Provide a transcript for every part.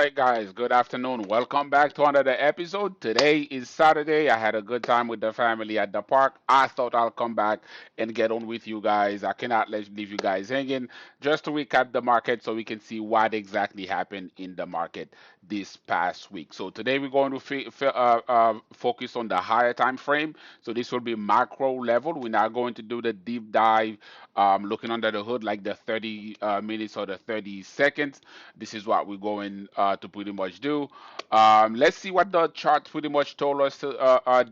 right, guys. Good afternoon. Welcome back to another episode. Today is Saturday. I had a good time with the family at the park. I thought I'll come back and get on with you guys. I cannot leave you guys hanging. Just to recap the market so we can see what exactly happened in the market this past week. So today we're going to focus on the higher time frame. So this will be macro level. We're not going to do the deep dive, looking under the hood like the 30 minutes or the 30 seconds. This is what we're going to pretty much do. Let's see what the chart pretty much told us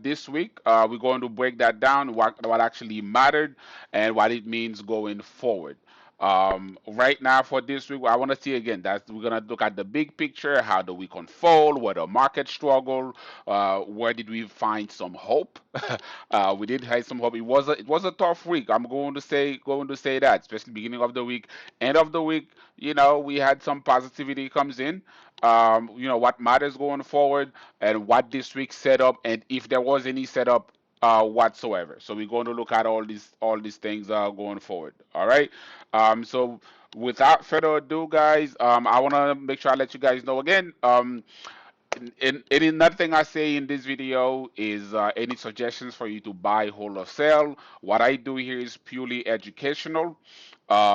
this week. We're going to break that down, what actually mattered, and what it means going forward. Right now for this week, I want to see again that we're gonna look at the big picture. How do we unfold? Where the market struggle? Where did we find some hope? We did have some hope. It was a tough week. I'm going to say that, especially beginning of the week, end of the week. We had some positivity comes in. What matters going forward, and what this week set up, and if there was any setup whatsoever. So we're going to look at all these things going forward. All right. So without further ado, guys, I want to make sure I let you guys know again. Nothing I say in this video is any suggestions for you to buy, hold, or sell. What I do here is purely educational.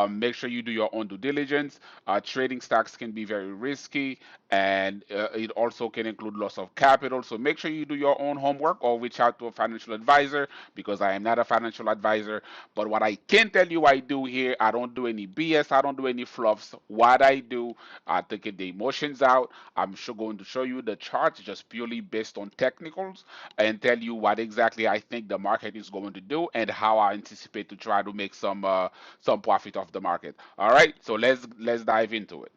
Make sure you do your own due diligence. Trading stocks can be very risky, and it also can include loss of capital. So make sure you do your own homework or reach out to a financial advisor, because I am not a financial advisor. But what I can tell you I do here, I don't do any BS, I don't do any fluffs. What I do, I take the emotions out. I'm sure going to show you the charts just purely based on technicals, and tell you what exactly I think the market is going to do and how I anticipate to try to make some profit off the market. All right, so let's dive into it.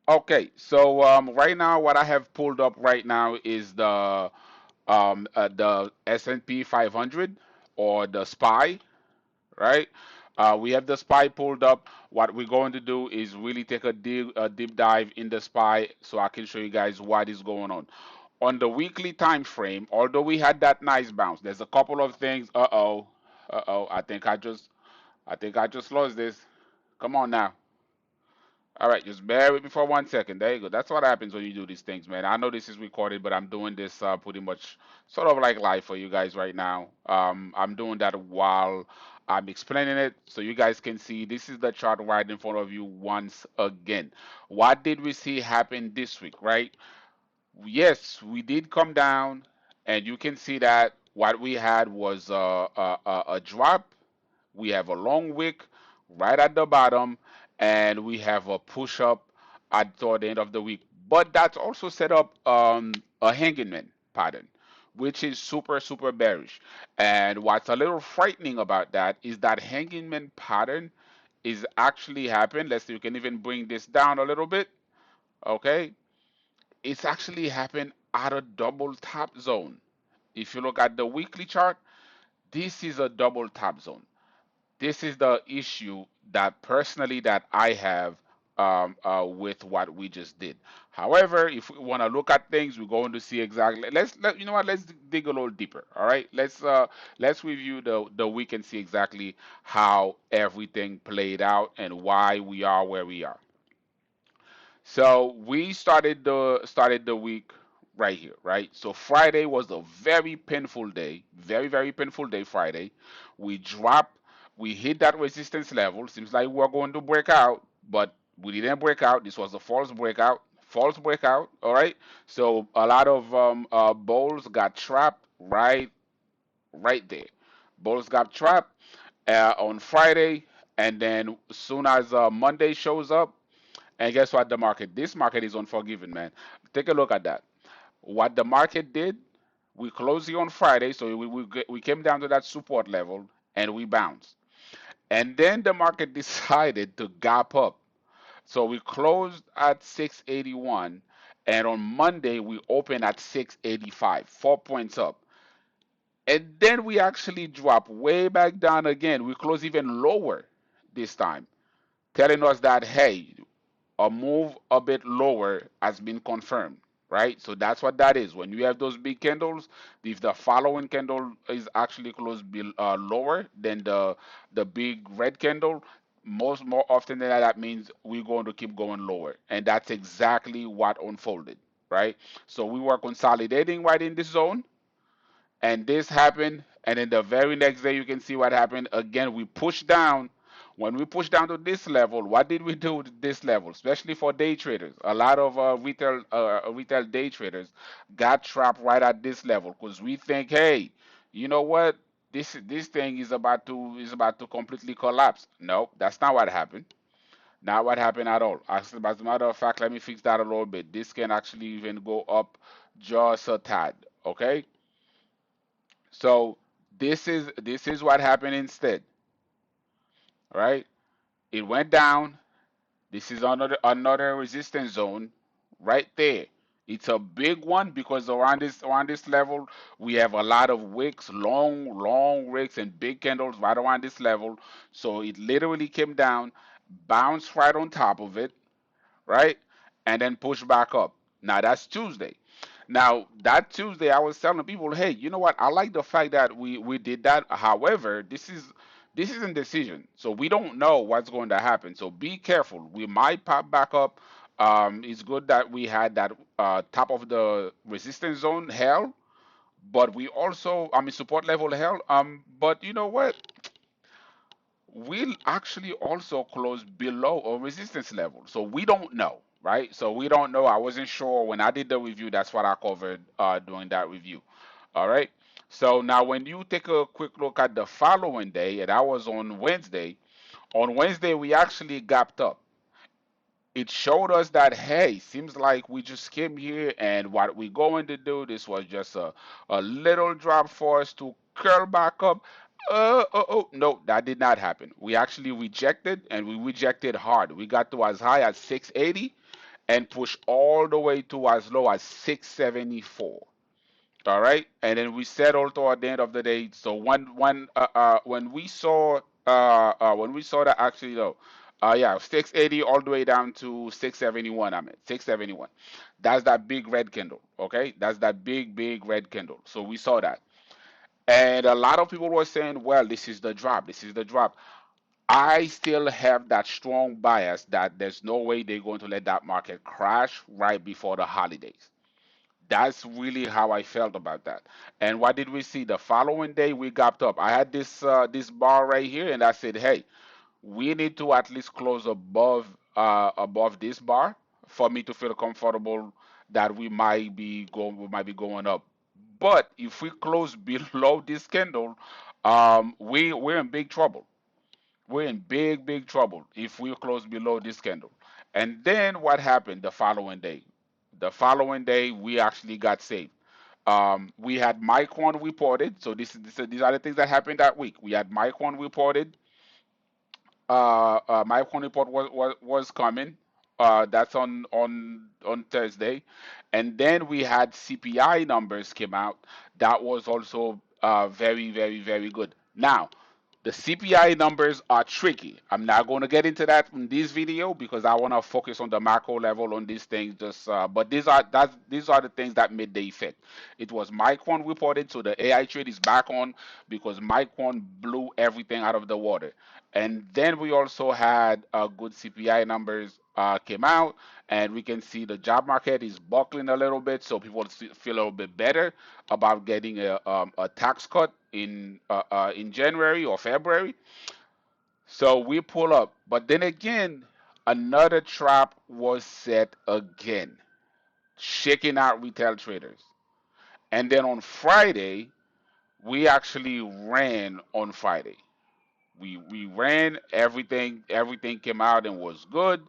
Okay, so right now what I have pulled up right now is the S&P 500, or the SPY, right? We have the SPY pulled up. What we're going to do is really take a deep dive in the SPY so I can show you guys what is going on. On the weekly time frame, although we had that nice bounce, there's a couple of things. Uh-oh. I think I just lost this. Come on now. All right, just bear with me for 1 second. There you go. That's what happens when you do these things, man. I know this is recorded, but I'm doing this pretty much sort of like live for you guys right now. I'm doing that while I'm explaining it so you guys can see. This is the chart right in front of you once again. What did we see happen this week, right? Yes, we did come down, and you can see that what we had was a drop. We have a long wick right at the bottom, and we have a push up at toward the end of the week. But that's also set up a hanging man pattern, which is super super bearish. And what's a little frightening about that is that hanging man pattern is actually happening. Let's see, you can even bring this down a little bit. Okay, it's actually happened at a double top zone. If you look at the weekly chart, this is a double top zone. This is the issue that personally that I have with what we just did. However, if we want to look at things, we're going to see exactly. You know what? Let's dig a little deeper. All right. Let's review the week and see exactly how everything played out and why we are where we are. So we started the week right here, right? So Friday was a very painful day, very very painful day. Friday, we dropped, we hit that resistance level. Seems like we're going to break out, but we didn't break out. This was a false breakout. False breakout. All right. So a lot of bulls got trapped right there. Bulls got trapped on Friday, and then as soon as Monday shows up, and guess what? This market is unforgiving, man. Take a look at that. What the market did, we closed here on Friday, so we came down to that support level and we bounced. And then the market decided to gap up. So we closed at 681, and on Monday we opened at 685, 4 points up. And then we actually dropped way back down again. We closed even lower this time, telling us that, hey, a move a bit lower has been confirmed, right? So that's what that is. When you have those big candles, if the following candle is actually closed lower than the big red candle, more often than that, that means we're going to keep going lower, and that's exactly what unfolded, right? So we were consolidating right in this zone, and this happened, and then the very next day you can see what happened again. We pushed down. When we pushed down to this level, what did we do to this level, especially for day traders? A lot of retail day traders got trapped right at this level because we think, hey, you know what, this thing is about to completely collapse. No, that's not what happened. Not what happened at all. As a matter of fact, let me fix that a little bit. This can actually even go up just a tad. Okay, so this is what happened instead, right? It went down. This is another resistance zone right there. It's a big one because around this level we have a lot of wicks, long wicks and big candles right around this level. So it literally came down, bounced right on top of it, right? And then push back up. Now that's Tuesday. Now that Tuesday, I was telling people, hey, you know what? I like the fact that we did that. However, this is indecision, so we don't know what's going to happen. So be careful. We might pop back up. It's good that we had that top of the resistance zone held, but we also, I mean, support level held. But you know what? Will actually also close below a resistance level. So we don't know, right? So we don't know. I wasn't sure when I did the review. That's what I covered during that review. All right. So now when you take a quick look at the following day, and that was on Wednesday. On Wednesday, we actually gapped up. It showed us that, hey, seems like we just came here and what we're going to do, this was just a little drop for us to curl back up. No, that did not happen. We actually rejected, and we rejected hard. We got to as high as 680 and pushed all the way to as low as 674. All right, and then we settled toward the end of the day. So when we saw that, actually though, yeah, 680 all the way down to 671. I mean 671. That's that big red candle. Okay, that's that big red candle. So we saw that, and a lot of people were saying, well, this is the drop. This is the drop. I still have that strong bias that there's no way they're going to let that market crash right before the holidays. That's really how I felt about that. And what did we see? The following day we gapped up. I had this bar right here, and I said, hey, we need to at least close above this bar for me to feel comfortable that we might be going up. But if we close below this candle, we're in big trouble. We're in big trouble if we close below this candle. And then what happened the following day? The following day, we actually got saved. We had Micron reported. So these are the things that happened that week. We had Micron reported. My phone report was coming. That's on Thursday, and then we had CPI numbers came out. That was also very good. Now, the CPI numbers are tricky. I'm not going to get into that in this video because I want to focus on the macro level on these things. But these are the things that made the effect. It was Micron reported, so the AI trade is back on because Micron blew everything out of the water. And then we also had good CPI numbers came out, and we can see the job market is buckling a little bit, so people feel a little bit better about getting a tax cut in January or February. So we pull up, but then again, another trap was set again, shaking out retail traders. And then on Friday, we actually ran on Friday. We ran everything came out and was good.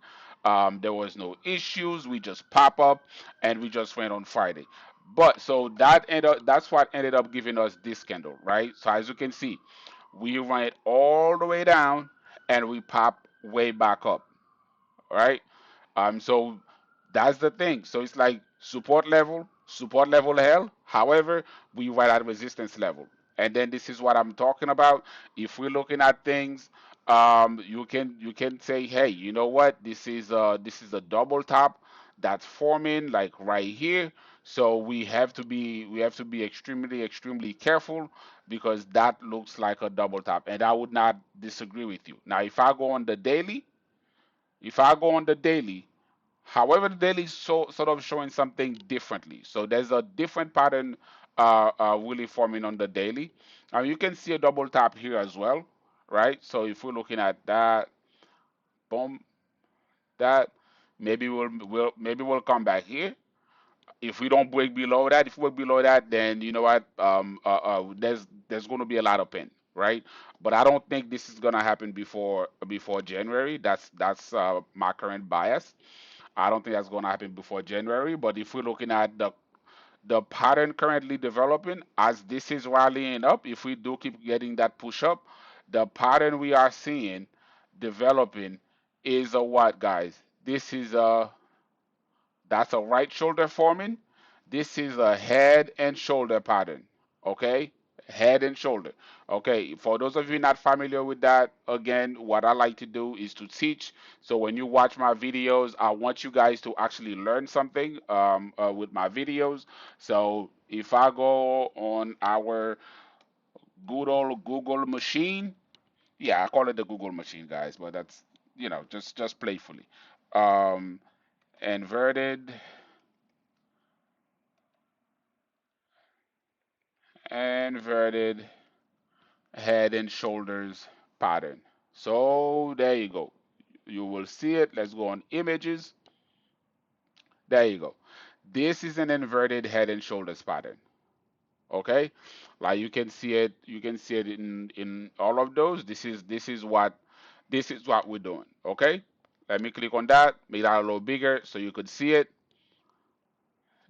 There was no issues. We just pop up and we just ran on Friday. But so that's what ended up giving us this candle, right? So as you can see, we ran all the way down and we pop way back up, right? So that's the thing. So it's like support level hell. However, we were at resistance level. And then this is what I'm talking about. If we're looking at things, you can say, hey, you know what? This is a double top that's forming like right here. So we have to be extremely careful because that looks like a double top, and I would not disagree with you. Now, if I go on the daily, however, the daily is sort of showing something differently. So there's a different pattern really forming on the daily. You can see a double top here as well, right? So if we're looking at that, boom, that, maybe we'll come back here. If we don't break below that, if we break below that, then you know what? There's going to be a lot of pain, right? But I don't think this is going to happen before January. That's my current bias. I don't think that's going to happen before January. But if we're looking at the pattern currently developing, as this is rallying up, if we do keep getting that push up, the pattern we are seeing developing is a what, guys? This is a That's a right shoulder forming. This is a head and shoulder pattern. Okay? Head and shoulder. Okay, for those of you not familiar with that, again, what I like to do is to teach. So when you watch my videos, I want you guys to actually learn something with my videos. So if I go on our good old Google machine, yeah, I call it the Google machine, guys, but that's, just playfully. Um, Inverted, inverted head and shoulders pattern. So there you go. You will see it. Let's go on images. There you go. This is an inverted head and shoulders pattern. Okay, like you can see it in all of those. This is what we're doing. Okay, let me click on that, make that a little bigger so you could see it.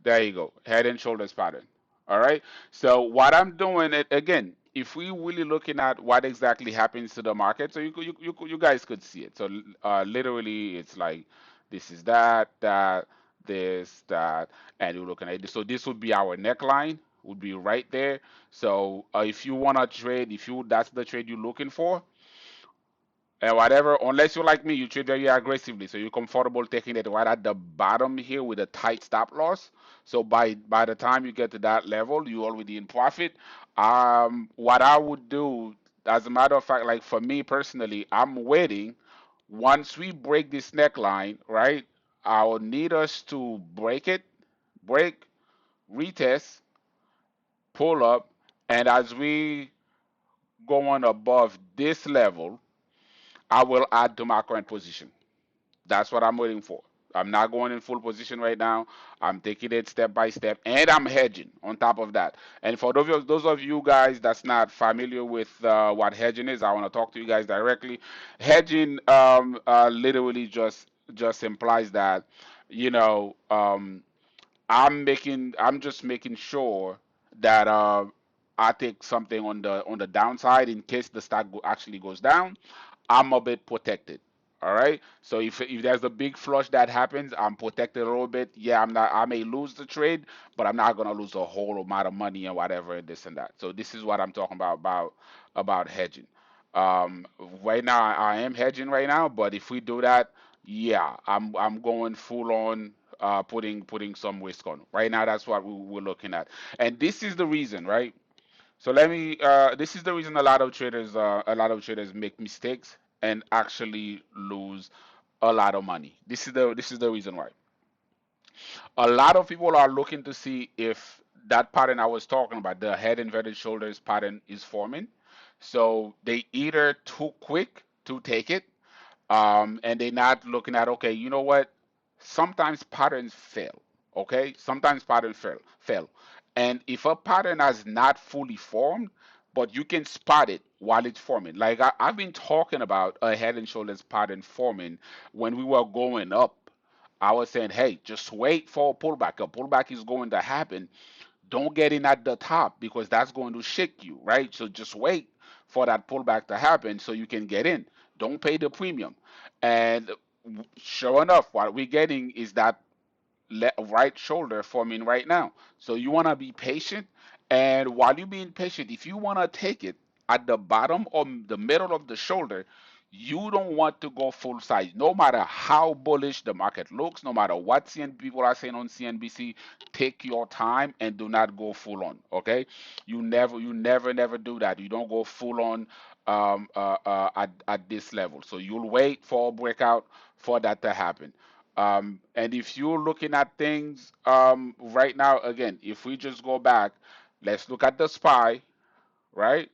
There you go, head and shoulders pattern. All right. So what I'm doing, it again, if we really looking at what exactly happens to the market, so you guys could see it. So literally, it's like this is that, this, that, and you're looking at this. So this would be our neckline, would be right there. So if you wanna trade, if you that's the trade you're looking for, and whatever, unless you're like me, you trade very aggressively, so you're comfortable taking it right at the bottom here with a tight stop loss. So by the time you get to that level, you already in profit. What I would do, as a matter of fact, like for me personally, I'm waiting. Once we break this neckline, right? I'll need us to break, retest, pull up, and as we go on above this level, I will add to my current position. That's what I'm waiting for. I'm not going in full position right now. I'm taking it step by step, and I'm hedging on top of that. And for those of you guys that's not familiar with what hedging is, I want to talk to you guys directly. Hedging literally just implies that, you know, I'm just making sure that I take something on the downside in case the stock actually goes down. I'm a bit protected. All right. So if there's a big flush that happens, I'm protected a little bit. Yeah, I'm not. I may lose the trade, but I'm not gonna lose a whole amount of money and whatever and this and that. So this is what I'm talking about hedging. Um, right now I am hedging right now, but if we do that, yeah, I'm going full on putting some risk on. Right now, that's what we're looking at, and this is the reason, right? So let me. This is the reason a lot of traders make mistakes and actually lose a lot of money. This is the reason why. A lot of people are looking to see if that pattern I was talking about, the head inverted shoulders pattern, is forming. So they either too quick to take it, and they're not looking at, okay, you know what? Sometimes patterns fail. Okay, sometimes patterns fail, and if a pattern has not fully formed, but you can spot it while it's forming. Like I've been talking about a head and shoulders pattern forming when we were going up. I was saying, hey, just wait for a pullback. A pullback is going to happen. Don't get in at the top because that's going to shake you, right? So just wait for that pullback to happen so you can get in. Don't pay the premium. And sure enough, what we're getting is that right shoulder forming right now. So you want to be patient. And while you're being patient, if you want to take it at the bottom or the middle of the shoulder, You don't want to go full size, no matter how bullish the market looks, no matter what people are saying on CNBC. Take your time and do not go full on. Okay, never do that. You don't go full on at this level. So you'll wait for a breakout for that to happen. And if you're looking at things right now, again, if we just go back, let's look at the SPY, right?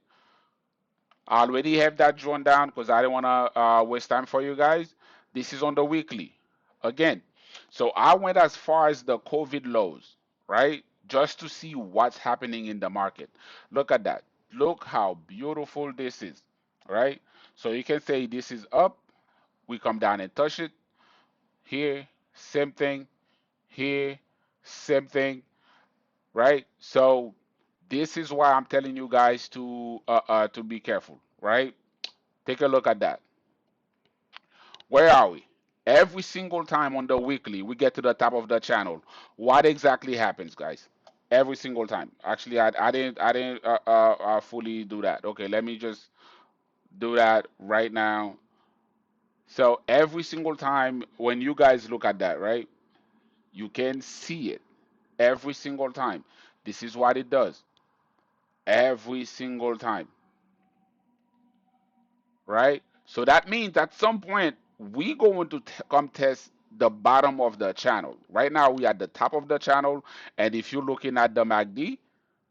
I already have that drawn down because I don't want to waste time for you guys. This is on the weekly. Again, so I went as far as the COVID lows, right? Just to see what's happening in the market. Look at that. Look how beautiful this is, right? So you can say this is up. We come down and touch it. Here, same thing. Here, same thing, right? So this is why I'm telling you guys to be careful, right? Take a look at that. Where are we? Every single time on the weekly, we get to the top of the channel. What exactly happens, guys? Every single time. Actually, I didn't fully do that. Okay, let me just do that right now. So every single time when you guys look at that, right, you can see it every single time. This is what it does every single time, right? So that means at some point we going to come test the bottom of the channel. Right now we at the top of the channel, and if you're looking at the MACD,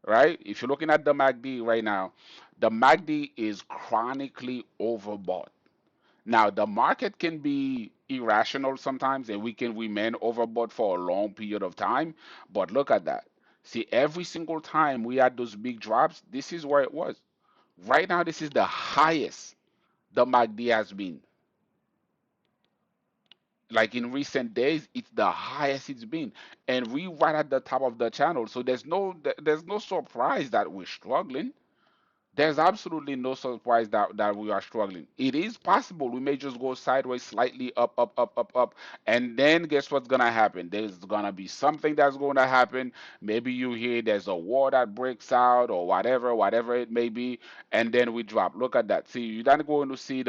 right? If you're looking at the MACD right now, the MACD is chronically overbought. Now the market can be irrational sometimes, and we can remain overbought for a long period of time. But look at that. See, every single time we had those big drops, this is where it was. Right now, this is the highest the MACD has been. Like in recent days, it's the highest it's been, and we right at the top of the channel. So there's no surprise that we're struggling. There's absolutely no surprise that we are struggling. It is possible we may just go sideways, slightly up, up, up, up, up, and then guess what's gonna happen? There's gonna be something that's going to happen. Maybe you hear there's a war that breaks out or whatever it may be, and then we drop. Look at that. See, you're not going to see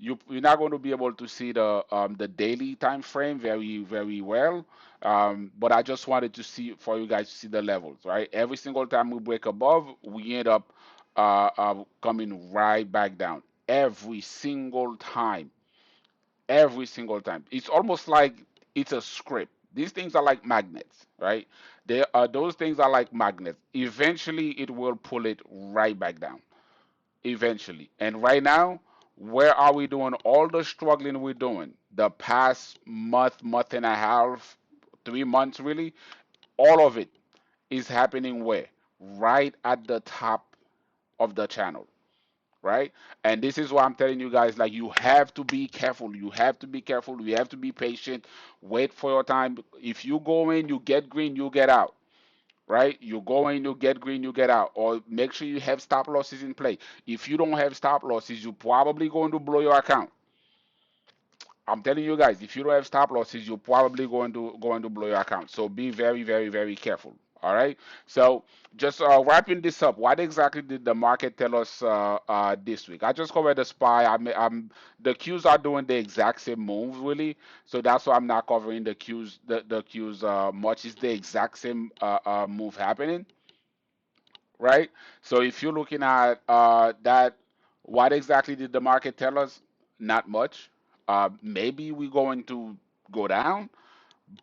you're not going to be able to see the daily time frame very well. But I just wanted to see for you guys to see the levels, right? Every single time we break above, we end up coming right back down every single time. Every single time. It's almost like it's a script. These things are like magnets, right? Those things are like magnets. Eventually, it will pull it right back down. Eventually. And right now, where are we doing all the struggling we're doing? The past month and a half, 3 months really, all of it is happening where? Right at the top of the channel, right? And this is why I'm telling you guys, like, you have to be careful. You have to be careful. You have to be patient. Wait for your time. If you go in, you get green, you get out, right? You go in, you get green, you get out. Or make sure you have stop losses in play. If you don't have stop losses, you're probably going to blow your account. I'm telling you guys, if you don't have stop losses, you're probably going to blow your account. So be very careful. All right. So just wrapping this up, what exactly did the market tell us this week? I just covered the SPY. The Qs are doing the exact same move really, so that's why I'm not covering the Qs the Qs much. It's the exact same move happening, right? So if you're looking at that, what exactly did the market tell us? Not much. Maybe we're going to go down,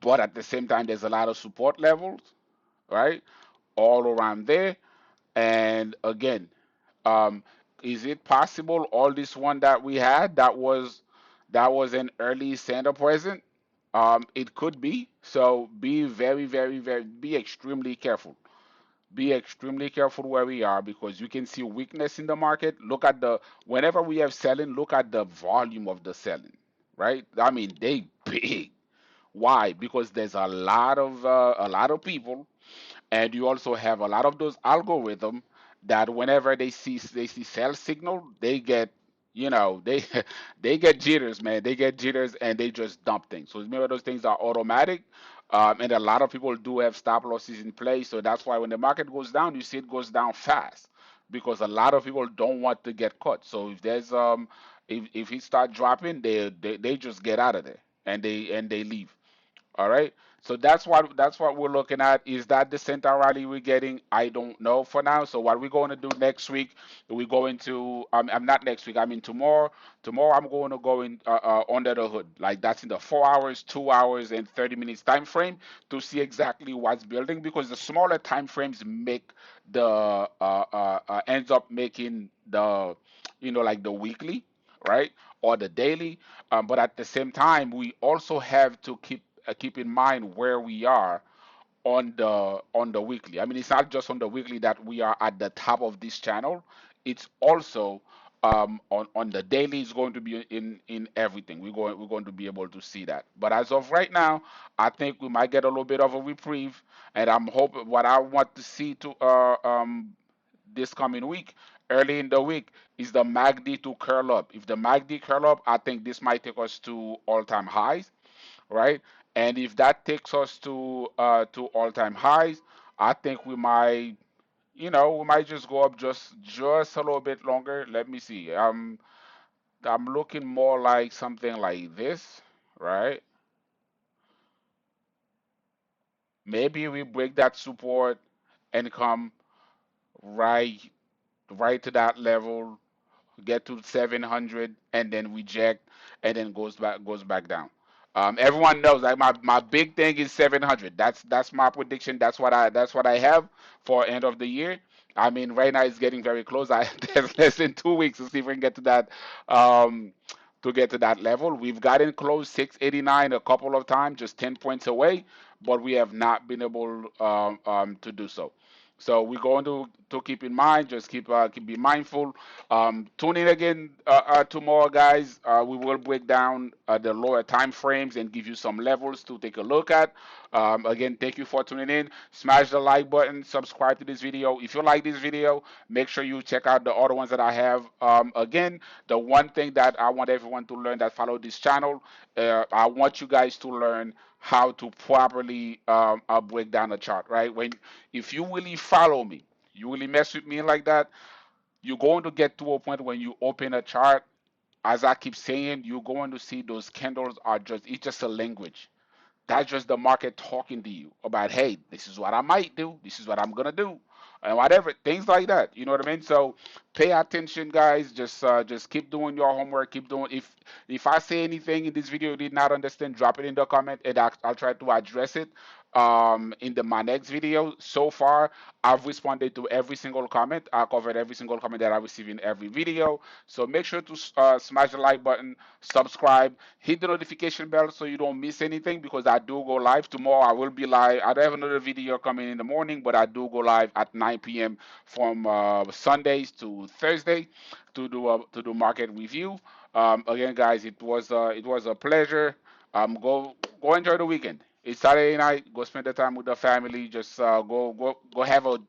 but at the same time, there's a lot of support levels, right? All around there. And again, um, is it possible all this one that we had that was an early Santa present? It could be. So be be extremely careful. Be extremely careful where we are because you can see weakness in the market. Look at whenever we have selling, look at the volume of the selling, right? I mean, they big. Why? Because there's a lot of people, and you also have a lot of those algorithm that whenever they see sell signal, they get, they they get jitters, man. They get jitters and they just dump things. So remember, those things are automatic. And a lot of people do have stop losses in place, so that's why when the market goes down, you see it goes down fast because a lot of people don't want to get caught. So if there's If he start dropping, they just get out of there and they leave. All right. So that's what we're looking at. Is that the center rally we're getting? I don't know for now. So what we're going to do next week, we're going to I'm not next week. I mean tomorrow. Tomorrow I'm going to go in under the hood. Like that's in the 4 hours, 2 hours, and 30 minutes time frame to see exactly what's building because the smaller time frames make the ends up making the like the weekly, right, or the daily. But at the same time, we also have to keep in mind where we are on the weekly. I mean, it's not just on the weekly that we are at the top of this channel. It's also on the daily. It's going to be in everything. We're going to be able to see that. But as of right now, I think we might get a little bit of a reprieve, and I'm hoping what I want to see to this coming week, early in the week, is the MACD to curl up. If the MACD curl up, I think this might take us to all-time highs, right? And if that takes us to all-time highs, I think we might just go up just a little bit longer. Let me see. I'm looking more like something like this, right? Maybe we break that support and come right right to that level, get to 700 and then reject and then goes back down. Everyone knows like my big thing is 700. That's my prediction. That's what I have for end of the year. I mean, right now it's getting very close. There's less than 2 weeks to see if we can get um, to that level. We've gotten close 689 a couple of times, just 10 points away, but we have not been able to do so. So we're going to keep in mind, just keep be mindful. Tune in again tomorrow, guys. We will break down the lower time frames and give you some levels to take a look at. Again, thank you for tuning in. Smash the like button, subscribe to this video. If you like this video, make sure you check out the other ones that I have. Again, the one thing that I want everyone to learn that follow this channel, I want you guys to learn how to properly break down a chart, right? If you really follow me, you really mess with me like that, you're going to get to a point when you open a chart, as I keep saying, you're going to see those candles it's just a language. That's just the market talking to you about, hey, this is what I might do, this is what I'm gonna do, and whatever things like that. You know what I mean? So pay attention, guys. Just keep doing your homework. Keep doing. If I say anything in this video you did not understand, drop it in the comment, and I'll try to address it in my next video. So far, I've responded to every single comment. I covered every single comment that I receive in every video. So make sure to smash the like button, subscribe, hit the notification bell so you don't miss anything because I do go live tomorrow. I will be live. I don't have another video coming in the morning, but I do go live at 9 p.m. from Sundays to Thursday to do market review. Again, guys, it was a pleasure. Go enjoy the weekend. It's Saturday night. Go spend the time with the family. Just go have a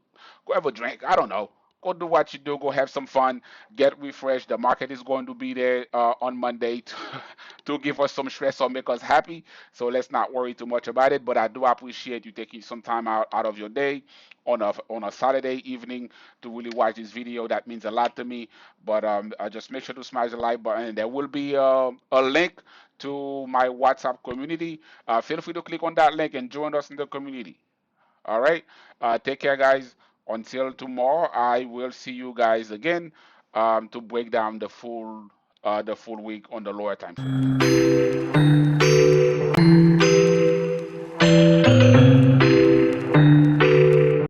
drink. I don't know. Go do what you do. Go have some fun. Get refreshed. The market is going to be there on Monday to give us some stress or make us happy. So let's not worry too much about it. But I do appreciate you taking some time out of your day on a Saturday evening to really watch this video. That means a lot to me. But just make sure to smash the like button. There will be a link to my WhatsApp community. Feel free to click on that link and join us in the community. All right. Take care, guys. Until tomorrow, I will see you guys again to break down the full week on the lower time frame.